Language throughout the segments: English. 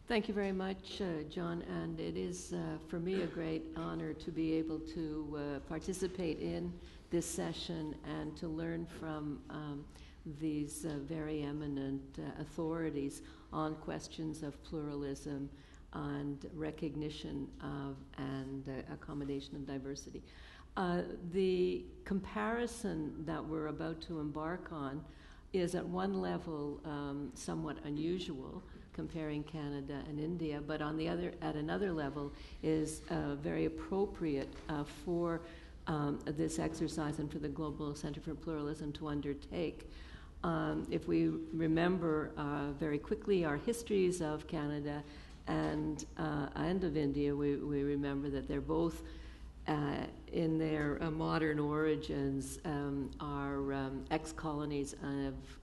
Thank you very much, John, and it is for me a great honor to be able to participate in this session and to learn from these very eminent authorities on questions of pluralism and recognition of and accommodation of diversity. The comparison that we're about to embark on is at one level somewhat unusual, comparing Canada and India, but at another level is very appropriate for this exercise and for the Global Centre for Pluralism to undertake. If we remember very quickly our histories of Canada and of India, we remember that they're both in their modern origins are ex-colonies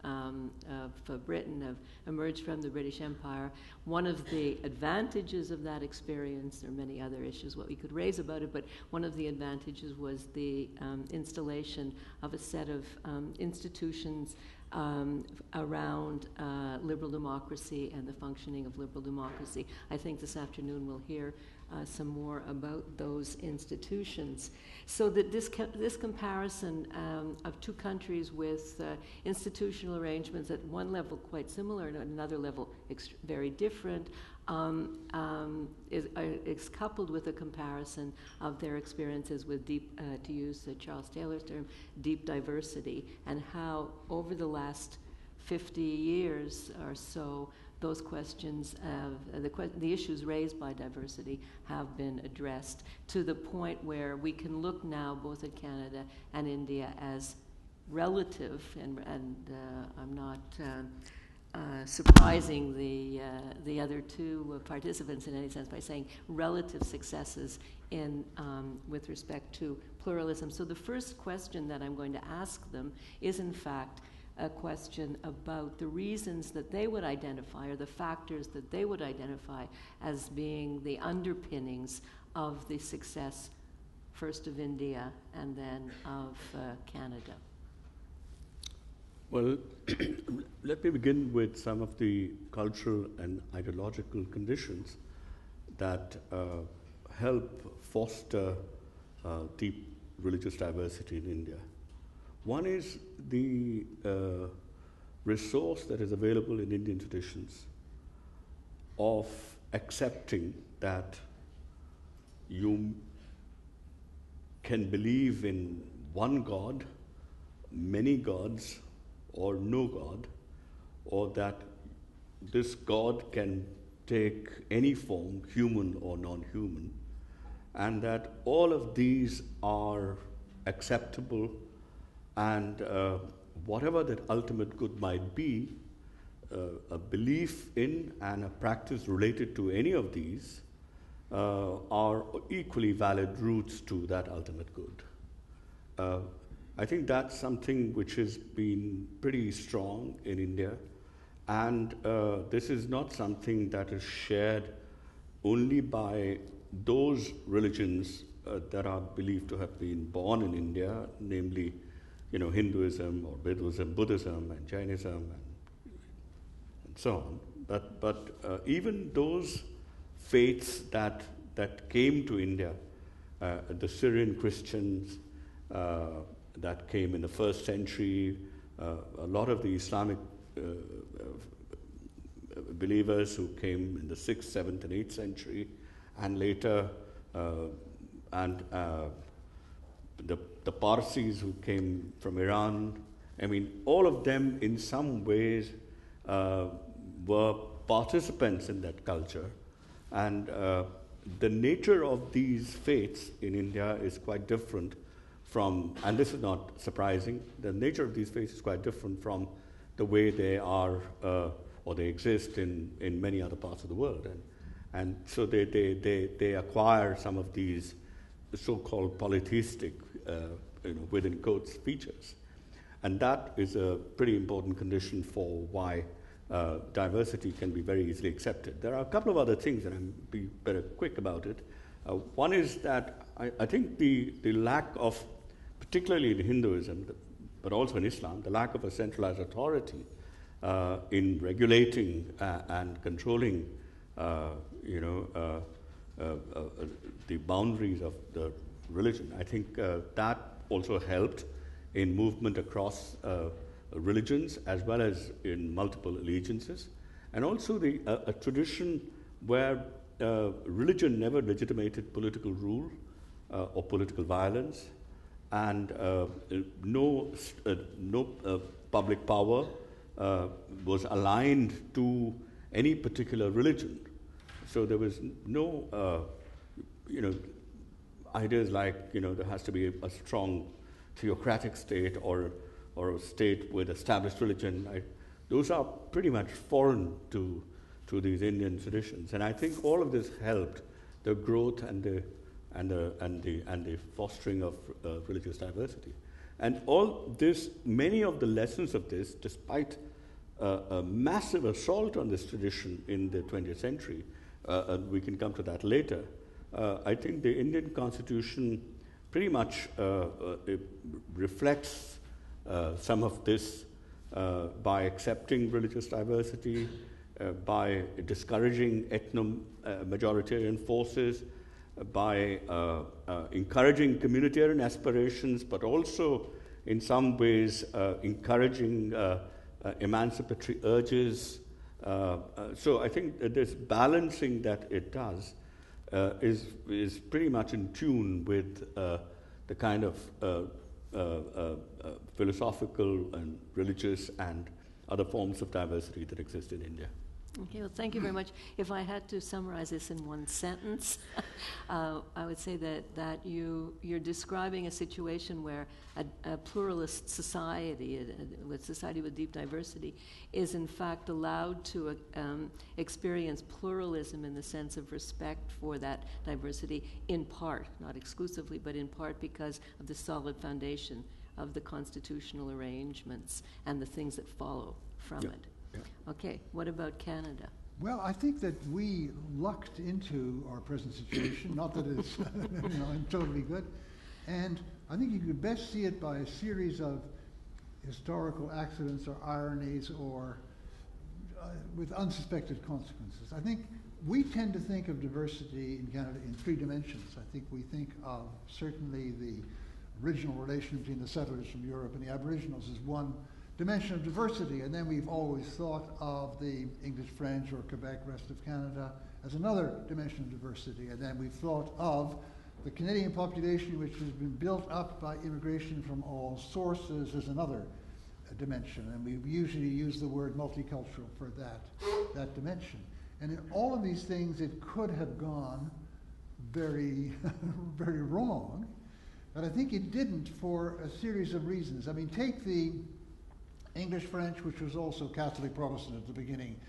of Britain, have emerged from the British Empire. One of the advantages of that experience, there are many other issues what we could raise about it, but one of the advantages was the installation of a set of institutions around liberal democracy and the functioning of liberal democracy. I think this afternoon we'll hear some more about those institutions. So that this comparison of two countries with institutional arrangements at one level quite similar and at another level very different is coupled with a comparison of their experiences with deep, to use Charles Taylor's term, deep diversity, and how over the last 50 years or so those questions, the issues raised by diversity have been addressed to the point where we can look now both at Canada and India as relative, and I'm not surprising the other two participants in any sense by saying relative successes in with respect to pluralism. So the first question that I'm going to ask them is in fact a question about the reasons that they would identify or the factors that they would identify as being the underpinnings of the success first of India and then of Canada. Well, let me begin with some of the cultural and ideological conditions that help foster deep religious diversity in India. One is the resource that is available in Indian traditions of accepting that you can believe in one God, many gods, or no God, or that this God can take any form, human or non-human, and that all of these are acceptable, and whatever that ultimate good might be, a belief in and a practice related to any of these are equally valid routes to that ultimate good. I think that's something which has been pretty strong in India, and this is not something that is shared only by those religions that are believed to have been born in India, namely Hinduism or Buddhism and Jainism and so on. But even those faiths that came to India, the Syrian Christians that came in the 1st century, a lot of the Islamic believers who came in the 6th, 7th, and 8th century, and later, the Parsis who came from Iran. I mean, all of them in some ways were participants in that culture. And the nature of these faiths in India is quite different from, and this is not surprising, the nature of these faiths is quite different from the way they are or they exist in many other parts of the world. And so they acquire some of these so-called polytheistic, within quotes, features. And that is a pretty important condition for why diversity can be very easily accepted. There are a couple of other things, and I'll be very quick about it. One is that I think the lack of, particularly in Hinduism, but also in Islam, the lack of a centralized authority in regulating and controlling the boundaries of the religion. I think that also helped in movement across religions as well as in multiple allegiances, and also a tradition where religion never legitimated political rule or political violence, and no public power was aligned to any particular religion. So there was no, ideas like, there has to be a strong theocratic state or a state with established religion. Those are pretty much foreign to these Indian traditions, and I think all of this helped the growth and the fostering of religious diversity. And all this, many of the lessons of this, despite a massive assault on this tradition in the 20th century, and we can come to that later, I think the Indian Constitution pretty much reflects some of this by accepting religious diversity, by discouraging ethno-majoritarian forces, by encouraging communitarian aspirations, but also in some ways encouraging emancipatory urges. So I think that this balancing that it does is pretty much in tune with the kind of philosophical and religious and other forms of diversity that exist in India. Okay, well, thank you very much. If I had to summarize this in one sentence, I would say that you're describing a situation where a pluralist society, with society with deep diversity, is in fact allowed to experience pluralism in the sense of respect for that diversity, in part, not exclusively, but in part because of the solid foundation of the constitutional arrangements and the things that follow from it. Yeah. Okay, what about Canada? Well, I think that we lucked into our present situation, not that it's totally good, and I think you could best see it by a series of historical accidents or ironies or with unsuspected consequences. I think we tend to think of diversity in Canada in three dimensions. I think we think of certainly the original relation between the settlers from Europe and the Aboriginals as one dimension of diversity, and then we've always thought of the English, French, or Quebec, rest of Canada as another dimension of diversity, and then we've thought of the Canadian population, which has been built up by immigration from all sources, as another dimension, and we usually use the word multicultural for that dimension. And in all of these things, it could have gone very, very wrong, but I think it didn't for a series of reasons. I mean, take the English, French, which was also Catholic Protestant at the beginning,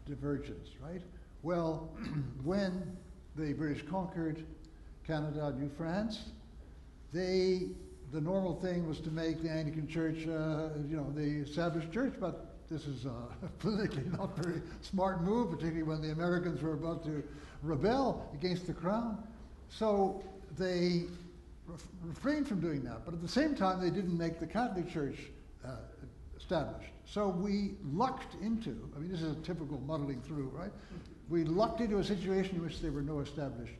divergence, right? Well, when the British conquered Canada, New France, the normal thing was to make the Anglican Church, the established church, but this is a politically not very smart move, particularly when the Americans were about to rebel against the crown. So they refrained from doing that, but at the same time, they didn't make the Catholic Church established. So we lucked into, I mean, this is a typical muddling through, right? We lucked into a situation in which there were no established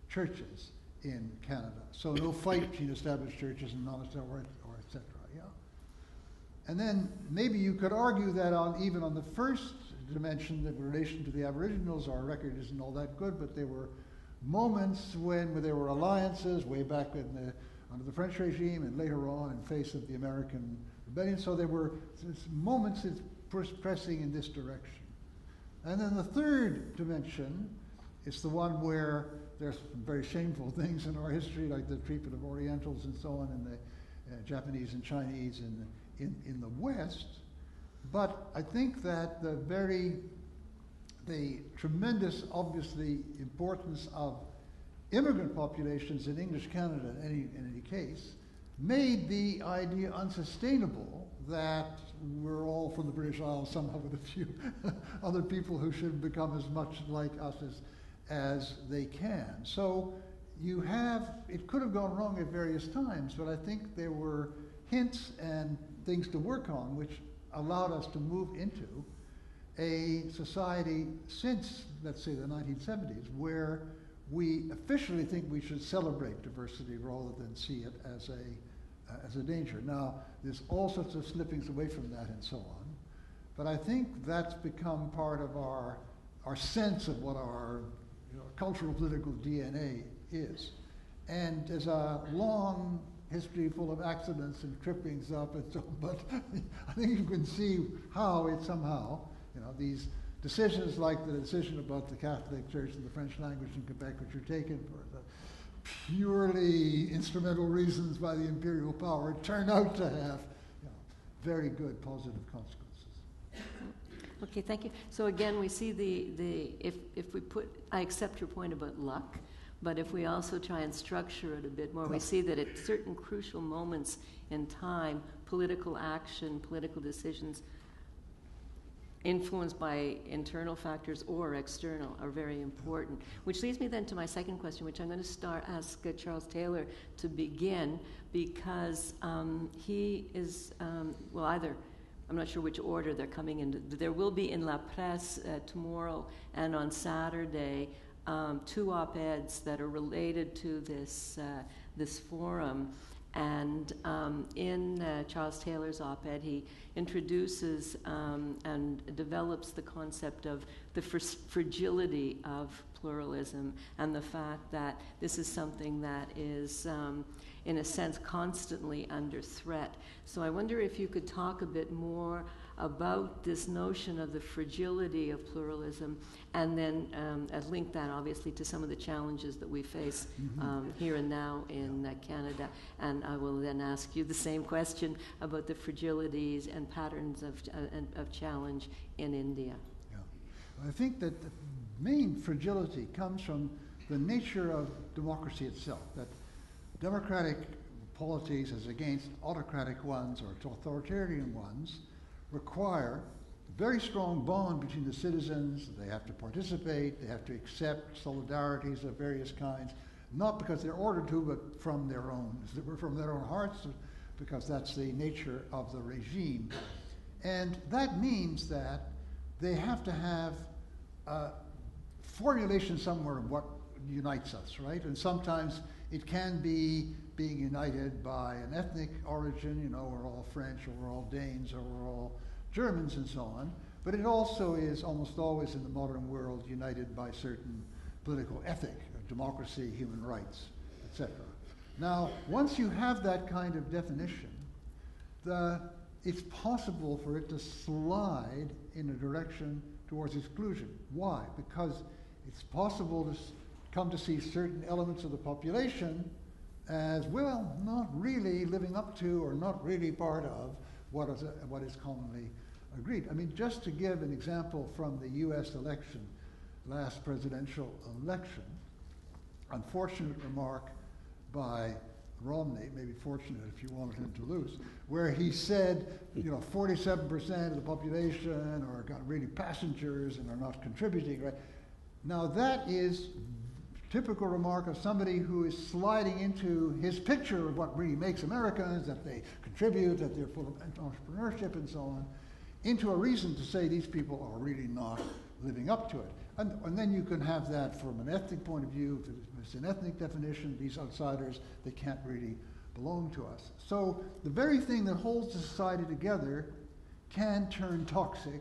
churches in Canada. So no fight between established churches and non-established, or et cetera, yeah? And then maybe you could argue that even on the first dimension, the relation to the Aboriginals, our record isn't all that good, but there were moments when there were alliances way back under the French regime and later on in face of the American rebellion. So there were moments pressing in this direction. And then the third dimension is the one where there's some very shameful things in our history, like the treatment of Orientals and so on, and the Japanese and Chinese in the West. But I think that the tremendous, obviously, importance of immigrant populations in English Canada, in any case, made the idea unsustainable that we're all from the British Isles somehow with a few other people who should become as much like us as they can. So it could have gone wrong at various times, but I think there were hints and things to work on which allowed us to move into a society since, let's say, the 1970s, where we officially think we should celebrate diversity rather than see it as a danger. Now, there's all sorts of slippings away from that and so on, but I think that's become part of our sense of what our cultural political DNA is. And there's a long history full of accidents and trippings up and so on, but I think you can see how it somehow, these decisions like the decision about the Catholic Church and the French language in Quebec, which are taken for the purely instrumental reasons by the imperial power, turn out to have very good positive consequences. Okay, thank you. So again, we see if we put, I accept your point about luck, but if we also try and structure it a bit more, we see that at certain crucial moments in time, political action, political decisions influenced by internal factors or external are very important. Which leads me then to my second question, which I'm going to ask Charles Taylor to begin, because he is, either, I'm not sure which order they're coming in. There will be in La Presse tomorrow and on Saturday 2 op-eds that are related to this forum. And in Charles Taylor's op-ed, he introduces and develops the concept of the fragility of pluralism and the fact that this is something that is, in a sense, constantly under threat. So I wonder if you could talk a bit more about this notion of the fragility of pluralism, and then link that obviously to some of the challenges that we face here and now in Canada. And I will then ask you the same question about the fragilities and patterns of challenge in India. Yeah. I think that the main fragility comes from the nature of democracy itself, that democratic polities as against autocratic ones or authoritarian ones require a very strong bond between the citizens. They have to participate, they have to accept solidarities of various kinds, not because they're ordered to, but from their own hearts, because that's the nature of the regime. And that means that they have to have a formulation somewhere of what unites us, right? And sometimes it can be being united by an ethnic origin, we're all French, or we're all Danes, or we're all Germans and so on, but it also is almost always in the modern world united by certain political ethic, democracy, human rights, etc. Now, once you have that kind of definition, it's possible for it to slide in a direction towards exclusion. Why? Because it's possible to come to see certain elements of the population as, well, not really living up to or not really part of what is commonly agreed. I mean, just to give an example from the US election, last presidential election, unfortunate remark by Romney, maybe fortunate if you wanted him to lose, where he said, 47% of the population are got really passengers and are not contributing, right? Now that is typical remark of somebody who is sliding into his picture of what really makes Americans, that they contribute, that they're full of entrepreneurship and so on, into a reason to say these people are really not living up to it. And then you can have that from an ethnic point of view. If it's an ethnic definition, these outsiders, they can't really belong to us. So the very thing that holds the society together can turn toxic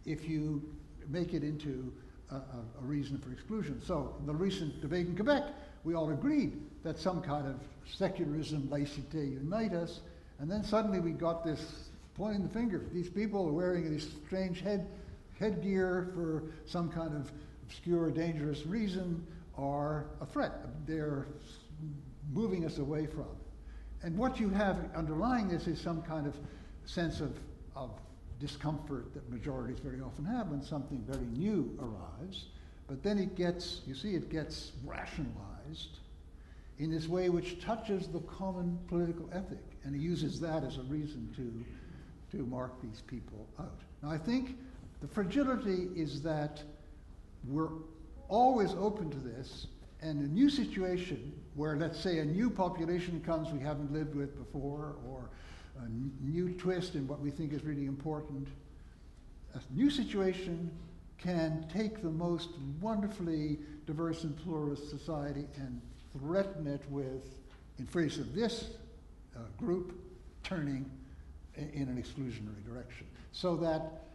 if you make it into a reason for exclusion. So in the recent debate in Quebec, we all agreed that some kind of secularism, laïcité unite us, and then suddenly we got this pointing the finger. These people are wearing this strange headgear for some kind of obscure, dangerous reason are a threat. They're moving us away from. And what you have underlying this is some kind of sense of discomfort that majorities very often have when something very new arrives. But then it gets rationalized in this way which touches the common political ethic. And he uses that as a reason to mark these people out. Now I think the fragility is that we're always open to this, and a new situation where, let's say, a new population comes we haven't lived with before, or a new twist in what we think is really important, a new situation can take the most wonderfully diverse and pluralist society and threaten it with, in face of this group, turning in an exclusionary direction. So that,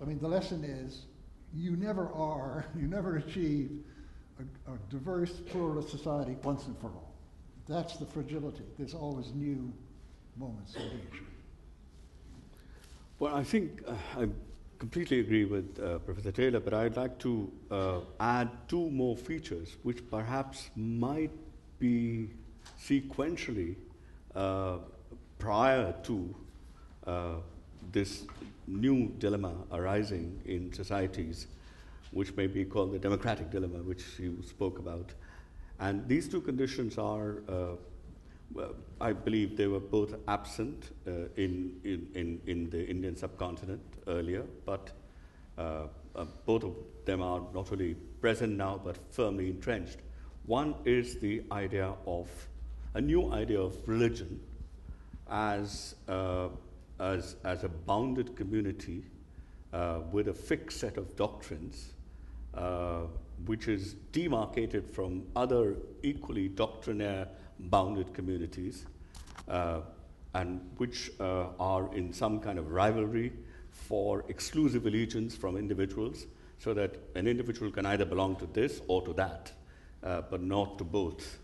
I mean, the lesson is, you never achieve a diverse, pluralist society once and for all. That's the fragility. There's always new moments of danger. Well, I think I completely agree with Professor Taylor, but I'd like to add two more features which perhaps might be sequentially prior to this new dilemma arising in societies, which may be called the democratic dilemma, which you spoke about. And these two conditions are, well, I believe they were both absent in the Indian subcontinent earlier, but both of them are not only present now, but firmly entrenched. One is the idea of, a new idea of religion as a bounded community with a fixed set of doctrines, which is demarcated from other equally doctrinaire bounded communities, and which are in some kind of rivalry for exclusive allegiance from individuals, so that an individual can either belong to this or to that, but not to both.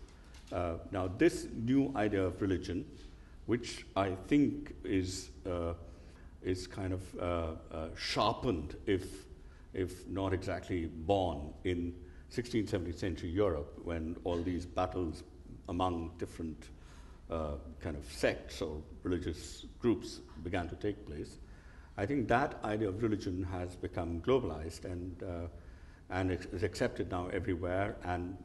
Now, this new idea of religion, which I think is kind of sharpened, if not exactly born, in 16th, 17th century Europe, when all these battles among different kind of sects or religious groups began to take place. I think that idea of religion has become globalized and is accepted now everywhere, and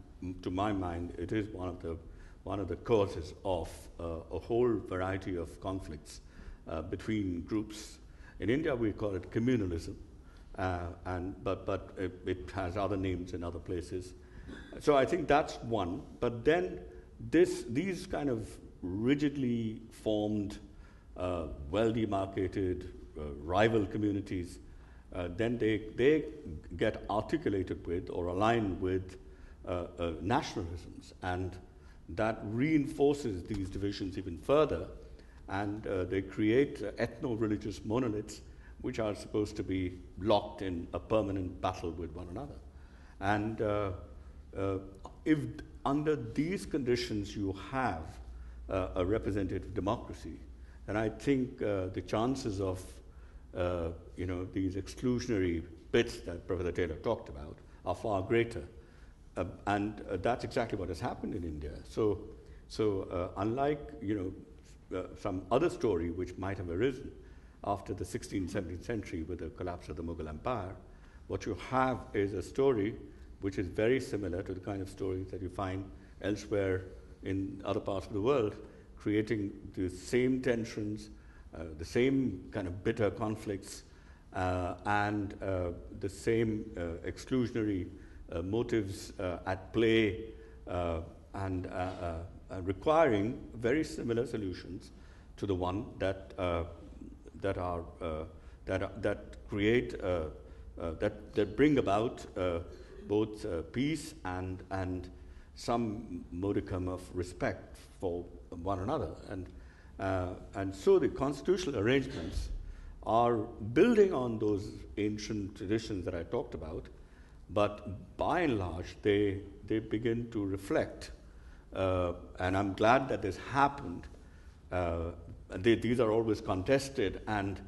to my mind, it is one of the causes of a whole variety of conflicts between groups. In India, we call it communalism, but it has other names in other places. So I think that's one. But then these kind of rigidly formed, well-demarcated rival communities, then they get articulated with or aligned with nationalisms, and that reinforces these divisions even further, and they create ethno-religious monoliths which are supposed to be locked in a permanent battle with one another. And if under these conditions you have a representative democracy, then I think the chances of these exclusionary bits that Professor Taylor talked about are far greater. And that's exactly what has happened in India. So unlike some other story which might have arisen after the 16th, 17th century with the collapse of the Mughal Empire, what you have is a story which is very similar to the kind of stories that you find elsewhere in other parts of the world, creating the same tensions, the same kind of bitter conflicts, and the same exclusionary motives at play, and requiring very similar solutions to the one that bring about both peace and some modicum of respect for one another, and so the constitutional arrangements are building on those ancient traditions that I talked about, but by and large they begin to reflect, and I'm glad that this happened. These are always contested, and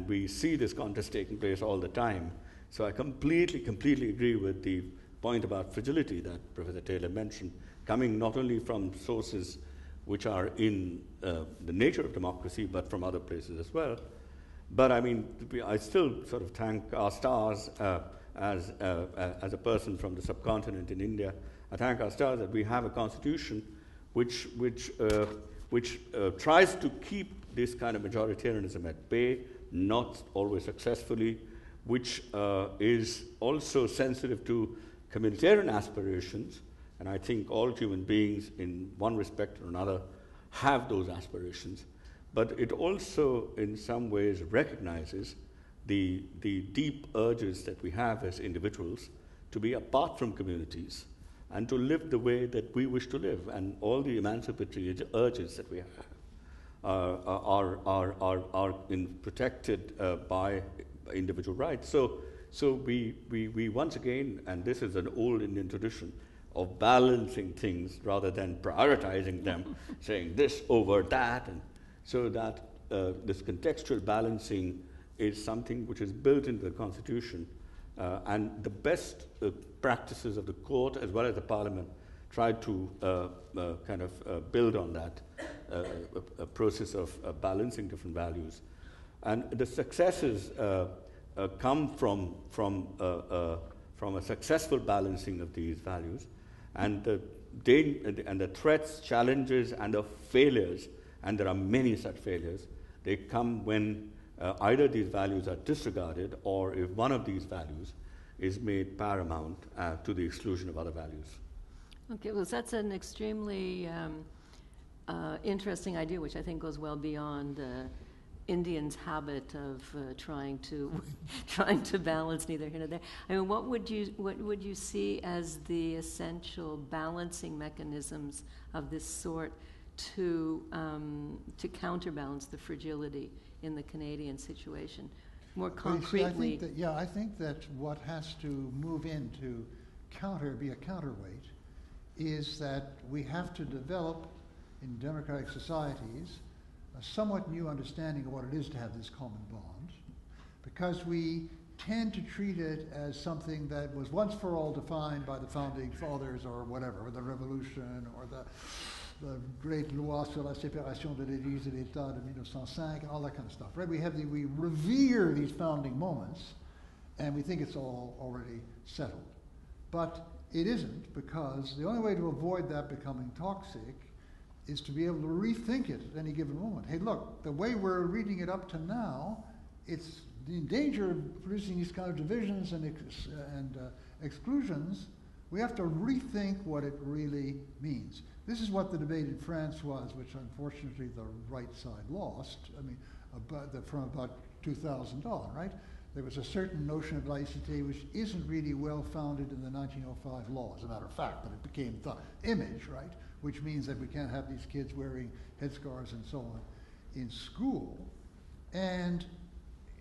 we see this contest taking place all the time. So I completely agree with the point about fragility that Professor Taylor mentioned, coming not only from sources which are in the nature of democracy, but from other places as well. But I mean, I still sort of thank our stars as a person from the subcontinent in India. I thank our stars that we have a constitution which tries to keep this kind of majoritarianism at bay, not always successfully, which is also sensitive to communitarian aspirations, and I think all human beings in one respect or another have those aspirations, but it also in some ways recognizes the deep urges that we have as individuals to be apart from communities and to live the way that we wish to live, and all the emancipatory urges that we have are protected by individual rights. So we once again, and this is an old Indian tradition of balancing things rather than prioritizing them, saying this over that, and so that this contextual balancing is something which is built into the Constitution, and the best practices of the court as well as the Parliament try to build on that a process of balancing different values. And the successes come from a successful balancing of these values, and the threats, challenges, and the failures, and there are many such failures, they come when either these values are disregarded, or if one of these values is made paramount to the exclusion of other values. Okay, well, that's an extremely interesting idea, which I think goes well beyond Indians' habit of trying to balance neither here nor there. I mean, what would you see as the essential balancing mechanisms of this sort to counterbalance the fragility in the Canadian situation? More concretely, I think that what has to move in to be a counterweight is that we have to develop in democratic societies a somewhat new understanding of what it is to have this common bond, because we tend to treat it as something that was once for all defined by the founding fathers or whatever, or the revolution, or the great loi sur la séparation de l'Église et l'État de 1905, all that kind of stuff, right? We revere these founding moments, and we think it's all already settled. But it isn't, because the only way to avoid that becoming toxic is to be able to rethink it at any given moment. Hey, look, the way we're reading it up to now, it's in danger of producing these kind of divisions and exclusions. We have to rethink what it really means. This is what the debate in France was, which unfortunately the right side lost. I mean, from about 2000 on, right? There was a certain notion of laïcité which isn't really well founded in the 1905 law, as a matter of fact, but it became the image, right? Which means that we can't have these kids wearing headscarves and so on in school. And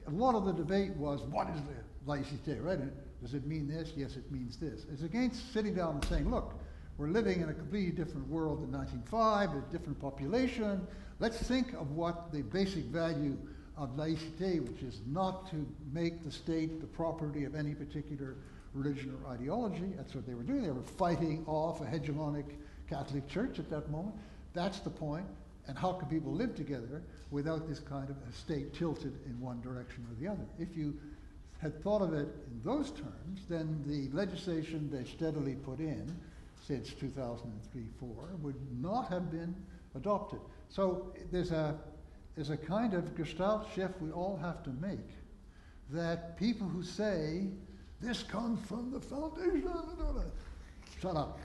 a lot of the debate was, what is the laïcité, right? Does it mean this? Yes, it means this. It's against sitting down and saying, look, we're living in a completely different world than 1905, a different population. Let's think of what the basic value of laïcité, which is not to make the state the property of any particular religion or ideology. That's what they were doing. They were fighting off a hegemonic Catholic Church at that moment. That's the point. And how can people live together without this kind of a state tilted in one direction or the other? If you had thought of it in those terms, then the legislation they steadily put in since 2003-4 would not have been adopted. So there's a kind of gestalt shift we all have to make, that people who say, this comes from the foundation, shut up.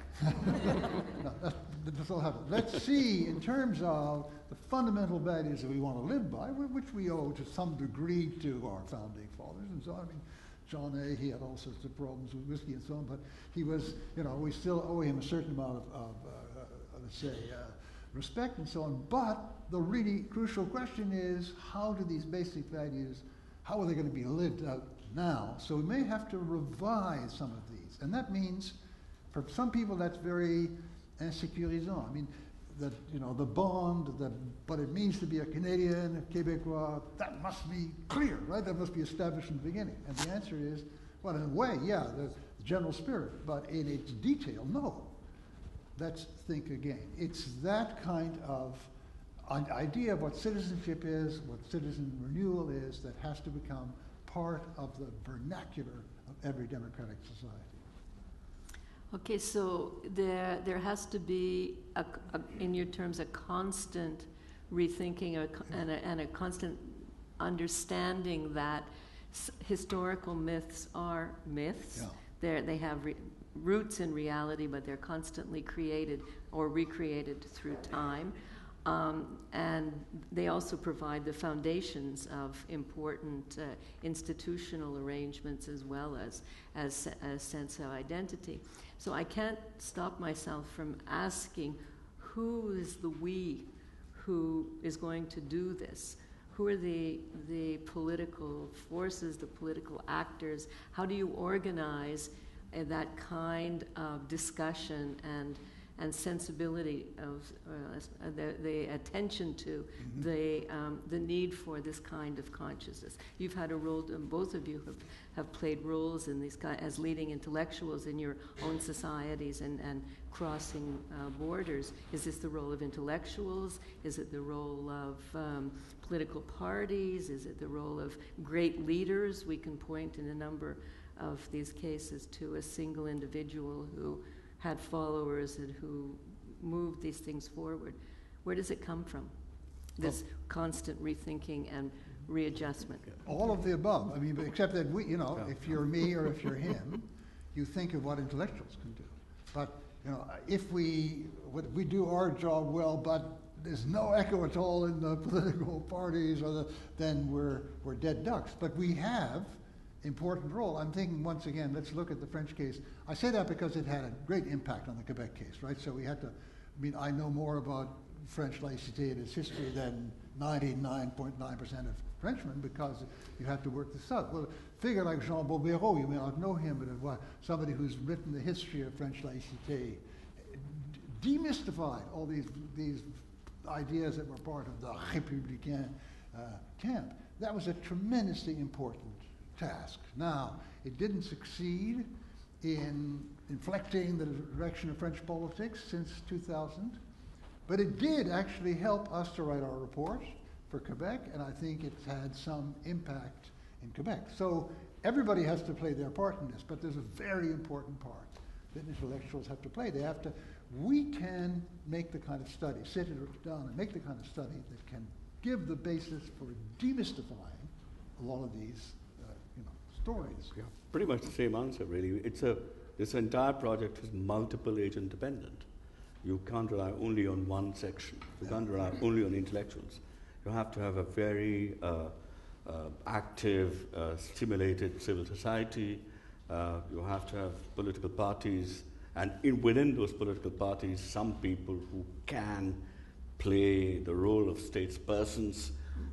No, that's all happen. Let's see, in terms of the fundamental values that we want to live by, which we owe to some degree to our founding fathers and so on. I mean, John A., he had all sorts of problems with whiskey and so on, but he was, we still owe him a certain amount of let's say, respect and so on. But the really crucial question is, how do these basic values, how are they going to be lived out now? So we may have to revise some of these. And that means, for some people, that's very insécurisant. I mean, that, the bond, what it means to be a Canadian, a Québécois, that must be clear, right? That must be established in the beginning. And the answer is, well, in a way, yeah, the general spirit, but in its detail, no. Let's think again. It's that kind of idea of what citizenship is, what citizen renewal is, that has to become part of the vernacular of every democratic society. Okay, so there has to be, in your terms, a constant rethinking and a constant understanding that historical myths are myths. Yeah. They have roots in reality, but they're constantly created or recreated through time. And they also provide the foundations of important institutional arrangements as well as a sense of identity. So I can't stop myself from asking, who is the we who is going to do this? Who are the political forces, the political actors? How do you organize that kind of discussion and sensibility of the attention to the need for this kind of consciousness? You've had a role, both of you have played roles in these as leading intellectuals in your own societies and crossing borders. Is this the role of intellectuals? Is it the role of political parties? Is it the role of great leaders? We can point in a number of these cases to a single individual who had followers and who moved these things forward. Where does it come from, this constant rethinking and readjustment? All of the above. I mean, except that we, if you're me or if you're him, you think of what intellectuals can do. But, if we do our job well, but there's no echo at all in the political parties, then we're dead ducks. But we have important role. I'm thinking, once again, let's look at the French case. I say that because it had a great impact on the Quebec case, right? So we had to, I know more about French laïcité and its history than 99.9% of Frenchmen, because you had to work this out. Well, a figure like Jean Bobéro, you may not know him, but somebody who's written the history of French laïcité, demystified all these ideas that were part of the Républicain camp. That was a tremendously important task. Now, it didn't succeed in inflecting the direction of French politics since 2000, but it did actually help us to write our report for Quebec, and I think it's had some impact in Quebec. So everybody has to play their part in this, but there's a very important part that intellectuals have to play. We can make the kind of study, sit it down and make the kind of study that can give the basis for demystifying a lot of these stories. Yeah, pretty much the same answer, really. This entire project is multiple agent dependent. You can't rely only on one section. You can't rely only on intellectuals. You have to have a very active, stimulated civil society. You have to have political parties, and within those political parties, some people who can play the role of statespersons,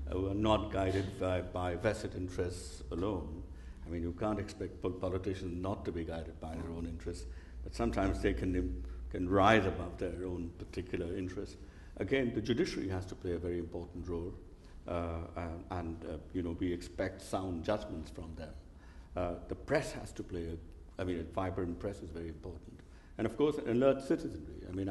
who are not guided by vested interests alone. I mean, you can't expect politicians not to be guided by their own interests, but sometimes they can rise above their own particular interests. Again, the judiciary has to play a very important role, and we expect sound judgments from them. The press has to play a vibrant press is very important, and of course, alert citizenry. I mean,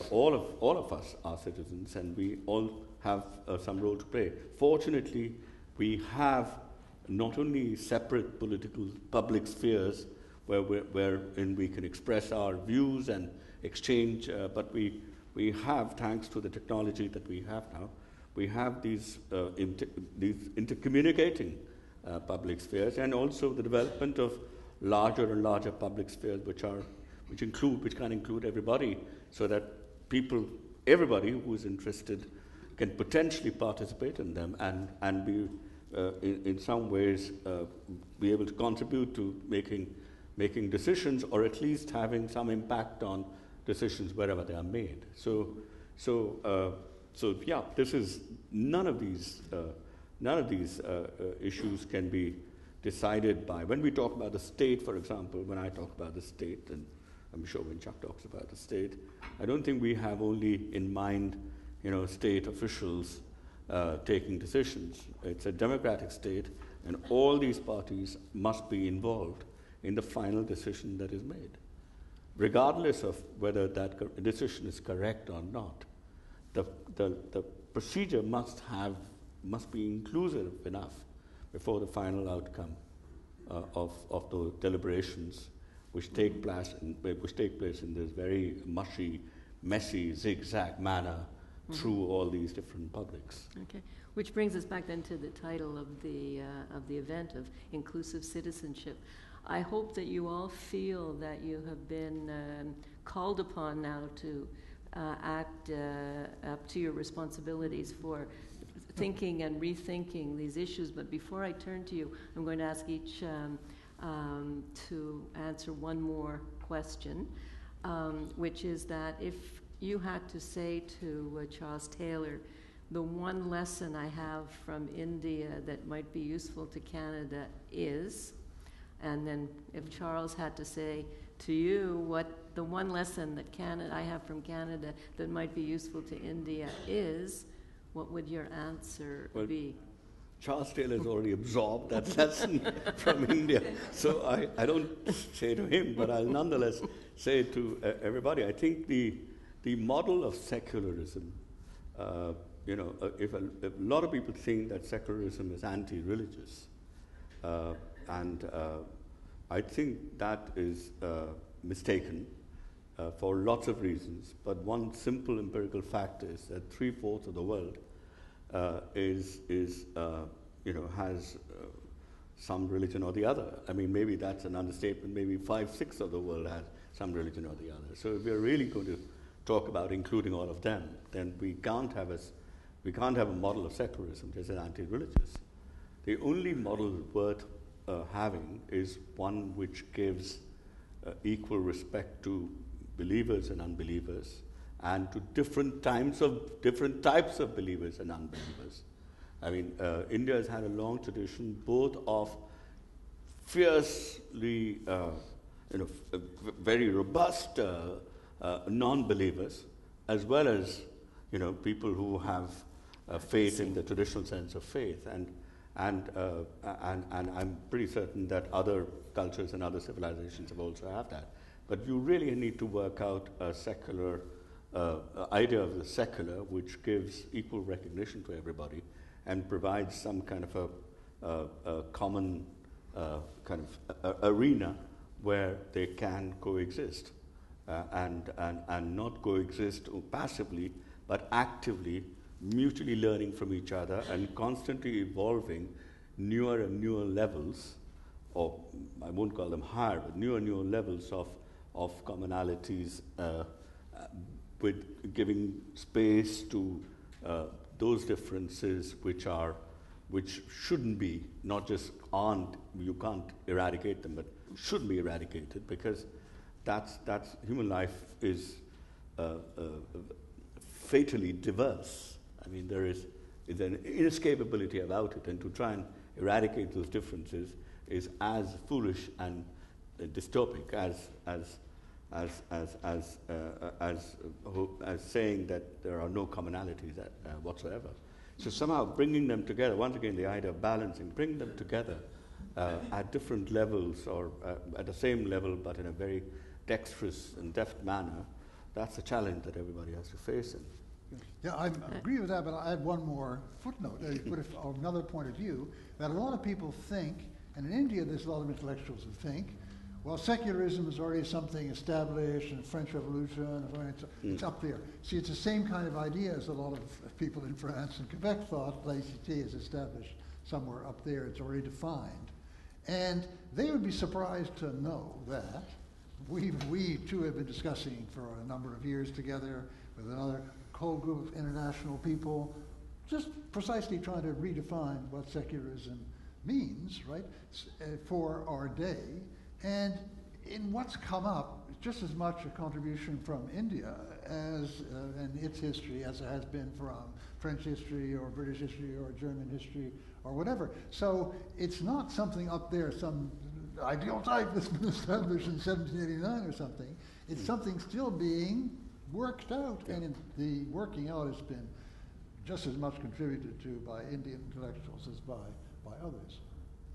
all of us are citizens, and we all have some role to play. Fortunately, we have not only separate political public spheres wherein we can express our views and exchange, but we have, thanks to the technology that we have now, we have these intercommunicating public spheres, and also the development of larger and larger public spheres, which can include everybody, so that everybody who is interested can potentially participate in them and be in some ways be able to contribute to making decisions, or at least having some impact on decisions wherever they are made. So this is none of these issues can be decided by, when we talk about the state, for example. When I talk about the state, and I'm sure when Chuck talks about the state, I don't think we have only in mind, state officials taking decisions. It's a democratic state, and all these parties must be involved in the final decision that is made, regardless of whether that decision is correct or not. The procedure must be inclusive enough before the final outcome of the deliberations, which take place in this very mushy, messy, zigzag manner through all these different publics. Okay, which brings us back then to the title of the event of inclusive citizenship. I hope that you all feel that you have been called upon now to act up to your responsibilities for thinking and rethinking these issues. But before I turn to you, I'm going to ask each to answer one more question, which is that if you had to say to Charles Taylor, the one lesson I have from India that might be useful to Canada is, and then if Charles had to say to you what the one lesson that I have from Canada that might be useful to India is, what would your answer be? Charles Taylor has already absorbed that lesson from India, so I don't say to him, but I'll nonetheless say to everybody. I think the model of secularism, if a lot of people think that secularism is anti-religious, and I think that is mistaken for lots of reasons. But one simple empirical fact is that 3/4 of the world has some religion or the other. I mean, maybe that's an understatement. Maybe 5/6 of the world has some religion or the other. So if we're really going to talk about including all of them, then we can't have a model of secularism that is anti-religious. The only model worth having is one which gives equal respect to believers and unbelievers, and to different types of believers and unbelievers. I mean, India has had a long tradition both of fiercely, very robust non-believers, as well as people who have faith in the traditional sense of faith, and I'm pretty certain that other cultures and other civilizations have also have that. But you really need to work out a secular idea of the secular, which gives equal recognition to everybody and provides some kind of a common kind of arena where they can coexist and not coexist passively, but actively, mutually learning from each other and constantly evolving newer and newer levels, or I won't call them higher, but newer and newer levels of commonalities, with giving space to those differences which shouldn't be, not just you can't eradicate them, but should be eradicated, because that's human life is fatally diverse. I mean, there is an inescapability about it, and to try and eradicate those differences is as foolish and dystopic as saying that there are no commonalities whatsoever. So somehow bringing them together, once again the idea of balancing, bringing them together at different levels, or at the same level but in a very dexterous and deft manner, that's a challenge that everybody has to face. Yeah, I agree with that, but I add one more footnote. Put it from another point of view, that a lot of people think, and in India there's a lot of intellectuals who think, well, secularism is already something established in the French Revolution, it's up there. See, it's the same kind of idea as a lot of people in France and Quebec thought. Laicité is established somewhere up there, it's already defined. And they would be surprised to know that we too have been discussing for a number of years together with another whole group of international people, just precisely trying to redefine what secularism means, right, for our day. And in what's come up, just as much a contribution from India as and its history as it has been from French history or British history or German history or whatever. So it's not something up there, some ideal type that's been established in 1789 or something. It's something still being worked out, and the working out has been just as much contributed to by Indian intellectuals as by others.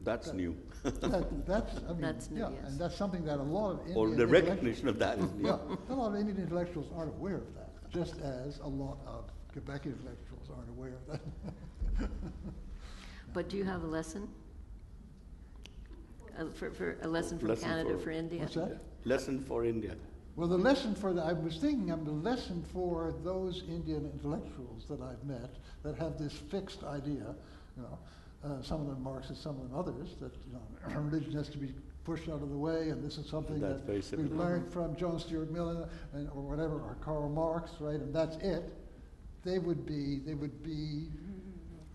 That's new. That's new, yeah, yes. And that's something that a lot of Indian or the recognition of that is new. Yeah, a lot of Indian intellectuals aren't aware of that, just as a lot of Quebec intellectuals aren't aware of that. But do you have a lesson? For a lesson from Canada for India? What's that? Lesson for India. Well, the lesson I was thinking of the lesson for those Indian intellectuals that I've met that have this fixed idea, some of them Marxists, some of them others, that religion has to be pushed out of the way, and this is something That's that very we've similar. learned from John Stuart Mill or whatever, or Karl Marx, right? And that's it. They would be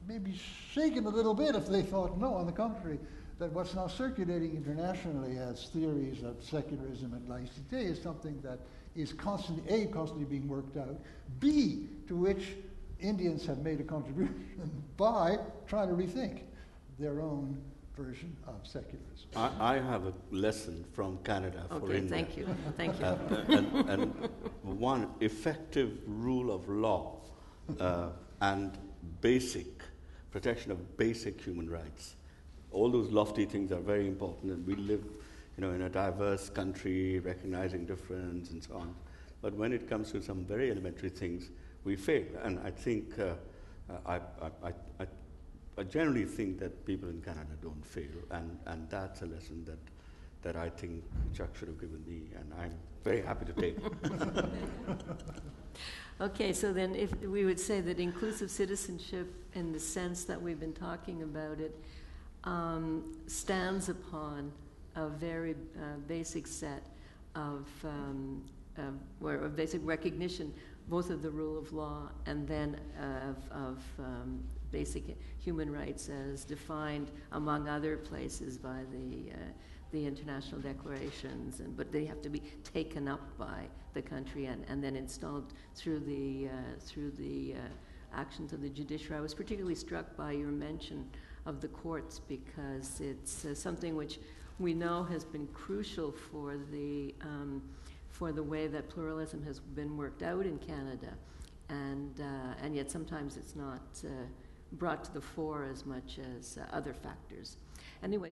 maybe shaken a little bit if they thought, no, on the contrary, that what's now circulating internationally as theories of secularism and laicite is something that is constantly being worked out, B, to which Indians have made a contribution by trying to rethink their own version of secularism. I have a lesson from Canada for Okay, India. thank you. Thank you. And one, effective rule of law and protection of basic human rights. All those lofty things are very important, and we live, in a diverse country, recognizing difference and so on. But when it comes to some very elementary things, we fail. And I think I generally think that people in Canada don't fail, and that's a lesson that I think Chuck should have given me, and I'm very happy to take. Okay, so then if we would say that inclusive citizenship, in the sense that we've been talking about it, stands upon a very basic set of basic recognition, both of the rule of law and then of basic human rights as defined, among other places, by the international declarations, but they have to be taken up by the country and then installed through the actions of the judiciary. I was particularly struck by your mention of the courts, because it's something which we know has been crucial for the way that pluralism has been worked out in Canada, and yet sometimes it's not brought to the fore as much as other factors. Anyway.